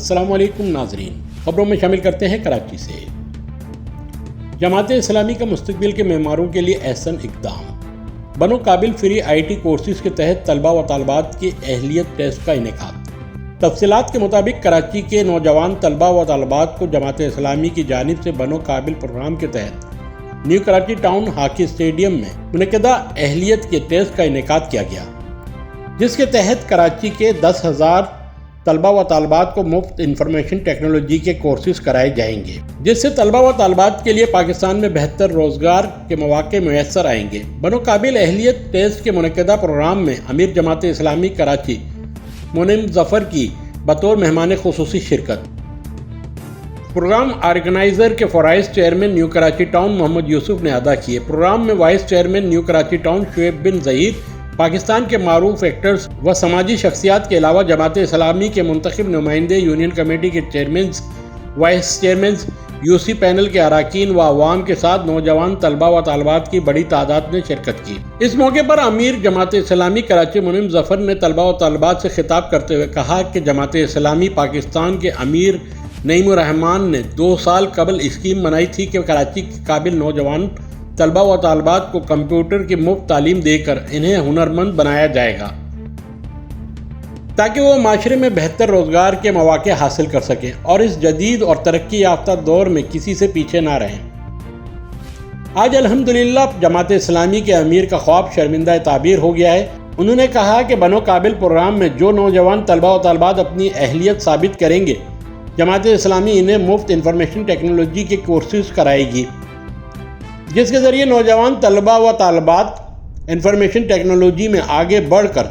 अस्सलाम वालेकुम नाजरीन, खबरों में शामिल करते हैं कराची से। जमात इस्लामी का मुस्तकबिल के मेमारों के लिए एहसन इक़दाम। बनो काबिल फ्री IT कोर्सेज के तहत तलबा व तालबात के अहलियत टेस्ट का इनेकाद। तफसीलात के मुताबिक कराची के नौजवान तलबा व तालबात को जमात इस्लामी की जानिब से बनो काबिल प्रोग्राम के तहत new Karachi town hockey stadium में मुनक़दा अहलियत के टेस्ट का इनेकाद किया गया, जिसके तहत कराची के 10,000 तलबा व तालबात को मुफ्त इंफॉर्मेशन टेक्नोलॉजी के कोर्सेज कराए जाएंगे, जिससे तलबा व तालबात के लिए पाकिस्तान में बेहतर रोज़गार के मौके मैसर आएंगे। बनो काबिल अहलियत टेस्ट के मुनक़दा प्रोग्राम में अमीर जमात इस्लामी कराची मुनीम ज़फ़र की बतौर मेहमान ख़ुसूसी शिरकत। प्रोग्राम ऑर्गेनाइज़र के vice chairman new Karachi town Mohammad Yusuf ने अदा किए। प्रोग्राम में vice chairman new Karachi town Shoaib bin Zaheer, Pakistan के मारूफ एक्टर्स व समाजी शख्सियात के अलावा जमात इस्लामी के मुंतखब नुमाइंदे, यूनियन कमेटी के chairman, vice chairman, UC panel के अराकीन व अवाम के साथ नौजवान तलबा व तालबात की बड़ी तादाद ने शिरकत की। इस मौके पर अमीर जमात इस्लामी कराची मुनीम ज़फ़र ने तलबा व तालबात से खिताब करते हुए कहा कि जमात इस्लामी पाकिस्तान के अमीर नईमुर रहमान ने 2 साल कबल स्कीम बनाई थी कि कराची के काबिल नौजवान तलबा व तालबात को कंप्यूटर की मुफ्त तालीम देकर इन्हें हुनरमंद बनाया जाएगा, ताकि वो माशरे में बेहतर रोज़गार के मौके हासिल कर सकें और इस जदीद और तरक्की याफ्ता दौर में किसी से पीछे ना रहें। आज अल्हम्दुलिल्लाह जमात इस्लामी के अमीर का ख्वाब शर्मिंदा ताबीर हो गया है। उन्होंने कहा कि बनो काबिल प्रोग्राम में जो नौजवान तलबा व तालबात अपनी अहलियत साबित करेंगे, जमात इस्लामी इन्हें मुफ्त इंफॉर्मेशन टेक्नोलॉजी के कोर्सेज कराएगी, जिसके ज़रिए नौजवान तलबा व तालबात इंफॉर्मेशन टेक्नोलॉजी में आगे बढ़कर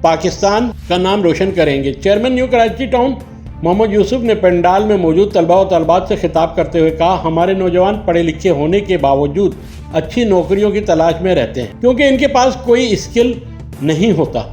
पाकिस्तान का नाम रोशन करेंगे। Chairman new Karachi town Mohammad Yusuf ने पंडाल में मौजूद तलबा व तालबात से खिताब करते हुए कहा, हमारे नौजवान पढ़े लिखे होने के बावजूद अच्छी नौकरियों की तलाश में रहते हैं, क्योंकि इनके पास कोई स्किल नहीं होता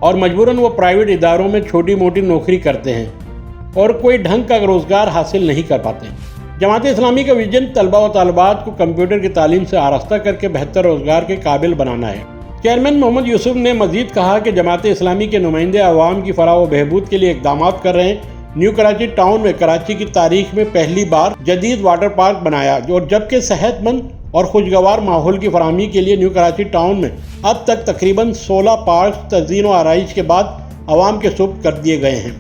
और मजबूरन वो प्राइवेट इदारों में छोटी मोटी नौकरी करते हैं और कोई ढंग का रोज़गार हासिल नहीं कर पाते। जमात इस्लामी का विजन तलबा व तालबात को कंप्यूटर की तालीम से आरास्ता करके बेहतर रोज़गार के काबिल बनाना है। चेयरमैन मोहम्मद यूसुफ ने मजीद कहा कि जमात इस्लामी के नुमाइंदे अवाम की फलाह व बहबूद के लिए इक़दाम कर रहे हैं। न्यू कराची टाउन में कराची की तारीख में पहली बार जदीद वाटर पार्क बनाया, और जबकि सेहतमंद और खुशगवार माहौल की फराहमी के लिए न्यू कराची टाउन में अब तक तकरीबन 16 पार्क तज़ीन व आराइश के बाद अवाम के सुपुर्द कर दिए गए हैं,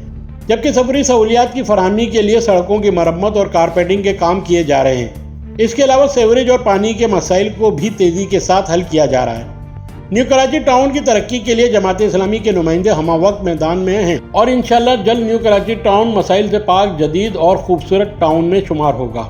जबकि सफरी सहूलियात की फराहमी के लिए सड़कों की मरम्मत और कारपेटिंग के काम किए जा रहे हैं। इसके अलावा सीवरेज और पानी के मसाइल को भी तेज़ी के साथ हल किया जा रहा है। न्यू कराची टाउन की तरक्की के लिए जमात इस्लामी के नुमाइंदे हमावक्त मैदान में हैं और इंशाअल्लाह जल्द न्यू कराची टाउन मसाइल से पाक, जदीद और खूबसूरत टाउन में शुमार होगा।